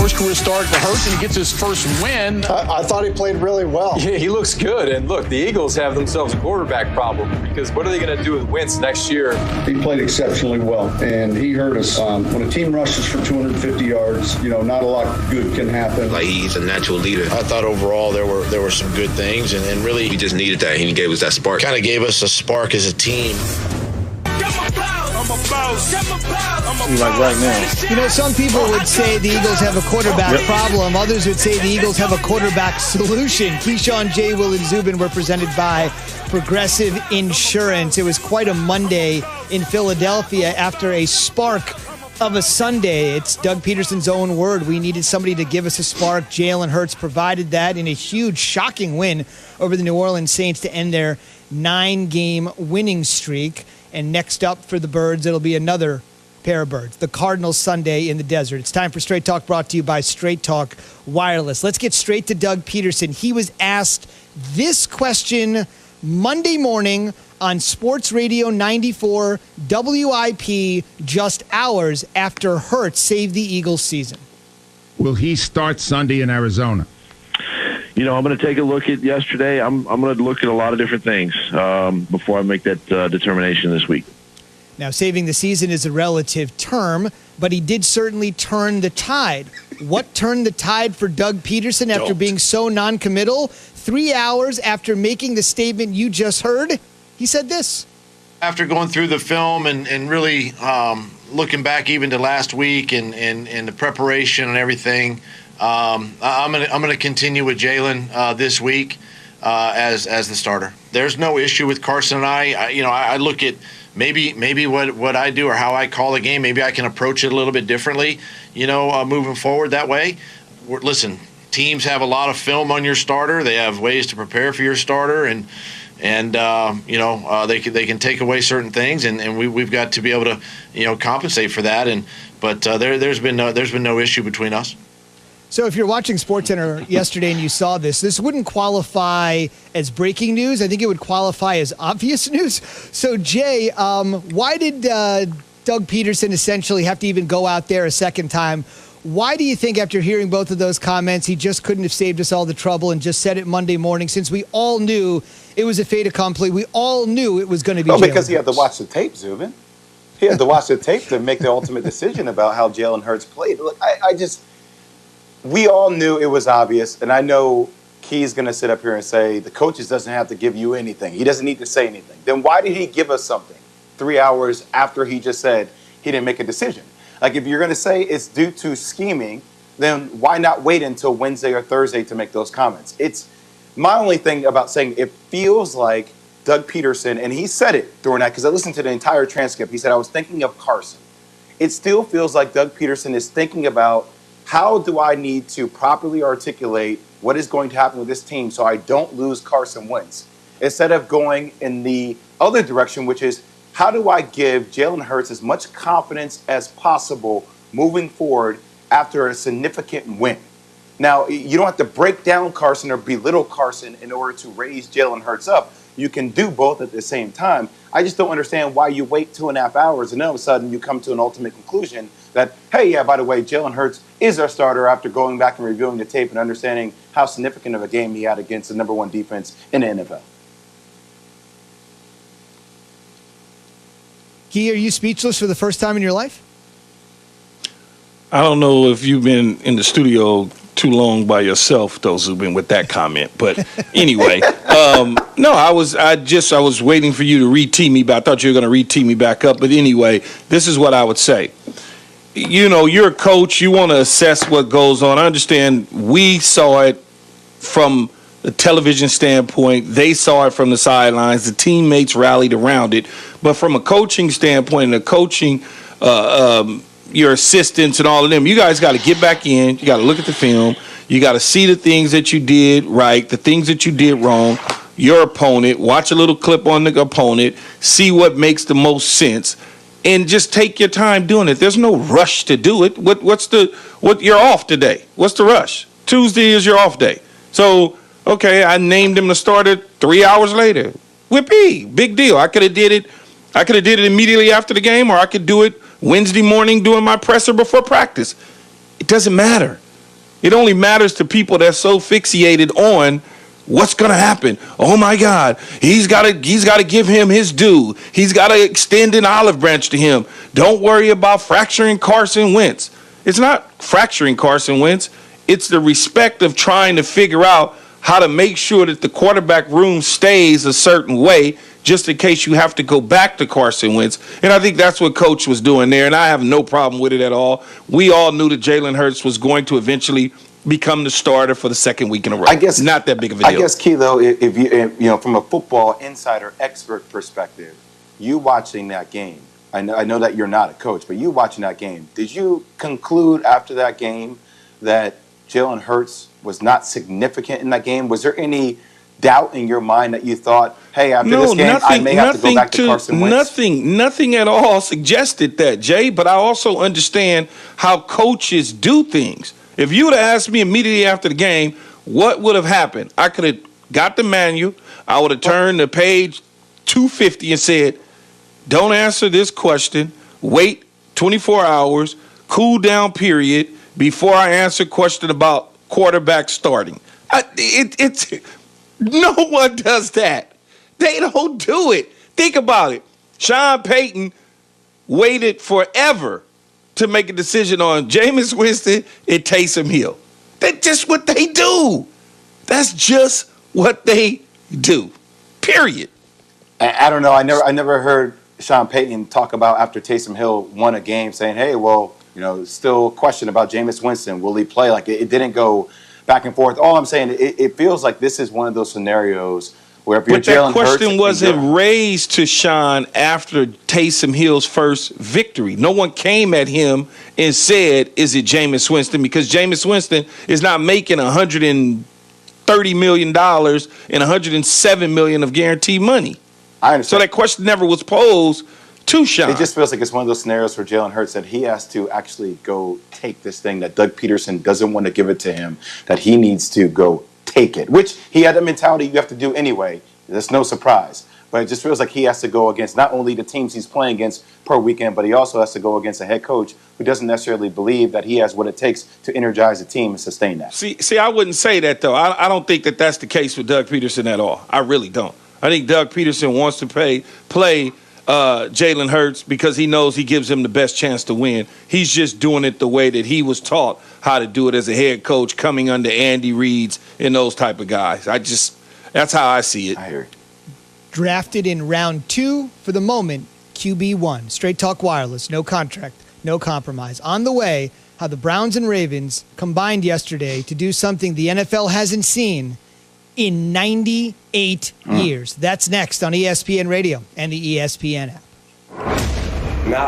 first career start for Hurts, and he gets his first win. I thought he played really well. Yeah, he looks good. And look, the Eagles have themselves a quarterback problem because what are they going to do with Wentz next year? He played exceptionally well, and he hurt us. When a team rushes for 250 yards, not a lot good can happen. Like, he's a natural leader. I thought overall there were some good things, and really we just needed that. He gave us that spark. Kind of gave us a spark as a team. Like right now. Some people would say the Eagles have a quarterback problem. Others would say the Eagles have a quarterback solution. Keyshawn, J. Will, and Zubin were presented by Progressive Insurance. It was quite a Monday in Philadelphia after a spark of a Sunday. It's Doug Peterson's own word. We needed somebody to give us a spark. Jalen Hurts provided that in a huge, shocking win over the New Orleans Saints to end their 9-game winning streak. And next up for the Birds, it'll be another pair of birds, the Cardinals Sunday in the desert. It's time for Straight Talk, brought to you by Straight Talk Wireless. Let's get straight to Doug Peterson. He was asked this question Monday morning on Sports Radio 94 WIP just hours after Hurts saved the Eagles' season. Will he start Sunday in Arizona? I'm going to take a look at yesterday. I'm going to look at a lot of different things before I make that determination this week. Now, saving the season is a relative term, but he did certainly turn the tide. What turned the tide for Doug Peterson after being so non-committal? 3 hours after making the statement you just heard, he said this. After going through the film and really looking back even to last week and the preparation and everything, I'm gonna continue with Jalen this week as the starter. There's no issue with Carson and I look at maybe what I do or how I call the game. Maybe I can approach it a little bit differently. Moving forward that way. Listen, teams have a lot of film on your starter. They have ways to prepare for your starter, and they can take away certain things, and we've got to be able to compensate for that. But there's been no issue between us. So if you're watching SportsCenter yesterday and you saw this wouldn't qualify as breaking news. I think it would qualify as obvious news. So, Jay, why did Doug Peterson essentially have to even go out there a second time? Why do you think, after hearing both of those comments, he just couldn't have saved us all the trouble and just said it Monday morning, since we all knew it was a fait accompli? We all knew it was going to be Jalen because he had to watch the tape, Zubin. He had to watch the tape to make the ultimate decision about how Jalen Hurts played. Look, we all knew it was obvious, and I know Key's going to sit up here and say the coaches doesn't have to give you anything. He doesn't need to say anything. Then why did he give us something 3 hours after he just said he didn't make a decision? Like, if you're going to say it's due to scheming, then why not wait until Wednesday or Thursday to make those comments? It's my only thing about saying it feels like Doug Peterson, and he said it during that, because I listened to the entire transcript. He said, I was thinking of Carson. It still feels like Doug Peterson is thinking about, how do I need to properly articulate what is going to happen with this team so I don't lose Carson Wentz? Instead of going in the other direction, which is, how do I give Jalen Hurts as much confidence as possible moving forward after a significant win? Now, you don't have to break down Carson or belittle Carson in order to raise Jalen Hurts up. You can do both at the same time. I just don't understand why you wait 2.5 hours and then all of a sudden you come to an ultimate conclusion that, hey, yeah, by the way, Jalen Hurts is our starter after going back and reviewing the tape and understanding how significant of a game he had against the number one defense in the NFL. Key, are you speechless for the first time in your life? I don't know if you've been in the studio too long by yourself, though, Zubin, with that comment. But anyway, no, I was waiting for you to re-tee me, but I thought you were going to re-tee me back up. But anyway, this is what I would say. You're a coach. You want to assess what goes on. I understand we saw it from the television standpoint. They saw it from the sidelines. The teammates rallied around it. But from a coaching standpoint and a coaching your assistants and all of them, you guys got to get back in. You got to look at the film. You got to see the things that you did right, the things that you did wrong, your opponent, watch a little clip on the opponent, see what makes the most sense, and just take your time doing it. There's no rush to do it. What you're off today? What's the rush? Tuesday is your off day. So, okay, I named him the starter 3 hours later. Whippy, big deal. I could have did it immediately after the game, or I could do it Wednesday morning doing my presser before practice. It doesn't matter. It only matters to people that's so fixated on what's going to happen. Oh, my God, he's got to give him his due. He's got to extend an olive branch to him. Don't worry about fracturing Carson Wentz. It's not fracturing Carson Wentz. It's the respect of trying to figure out how to make sure that the quarterback room stays a certain way just in case you have to go back to Carson Wentz. And I think that's what Coach was doing there, and I have no problem with it at all. We all knew that Jalen Hurts was going to eventually become the starter for the second week in a row. I guess not that big of a deal. I guess, Key, though, if you from a football insider expert perspective, you watching that game, I know that you're not a coach, but you watching that game, did you conclude after that game that Jalen Hurts was not significant in that game? Was there any doubt in your mind that you thought, hey, after this game, I may have to go back to Carson Wentz? Nothing at all suggested that, Jay, but I also understand how coaches do things. If you would have asked me immediately after the game, what would have happened? I could have got the manual. I would have turned to page 250 and said, don't answer this question. Wait 24 hours, cool down period, before I answer question about quarterback starting. No one does that. They don't do it. Think about it. Sean Payton waited forever to make a decision on Jameis Winston and Taysom Hill. That's just what they do. That's just what they do. Period. I don't know. I never heard Sean Payton talk about after Taysom Hill won a game saying, hey, well, still a question about Jameis Winston. Will he play? Like, it didn't go back and forth. All I'm saying, it feels like this is one of those scenarios where if you're Jalen Hurts... But that question wasn't raised to Sean after Taysom Hill's first victory. No one came at him and said, is it Jameis Winston? Because Jameis Winston is not making $130 million and $107 million of guaranteed money. I understand. So that question never was posed to Sean. It just feels like it's one of those scenarios for Jalen Hurts that he has to actually go take this thing that Doug Peterson doesn't want to give it to him, that he needs to go take it, which he had a mentality you have to do anyway. There's no surprise. But it just feels like he has to go against not only the teams he's playing against per weekend, but he also has to go against a head coach who doesn't necessarily believe that he has what it takes to energize a team and sustain that. See, I wouldn't say that, though. I don't think that that's the case with Doug Peterson at all. I really don't. I think Doug Peterson wants to play Jalen Hurts because he knows he gives him the best chance to win. He's just doing it the way that he was taught how to do it as a head coach, coming under Andy Reid's and those type of guys. That's how I see it. I hear you. Drafted in round 2 for the moment, QB1. Straight Talk Wireless, no contract, no compromise. On the way, how the Browns and Ravens combined yesterday to do something the NFL hasn't seen in 98 years. That's next on ESPN Radio and the ESPN app. Now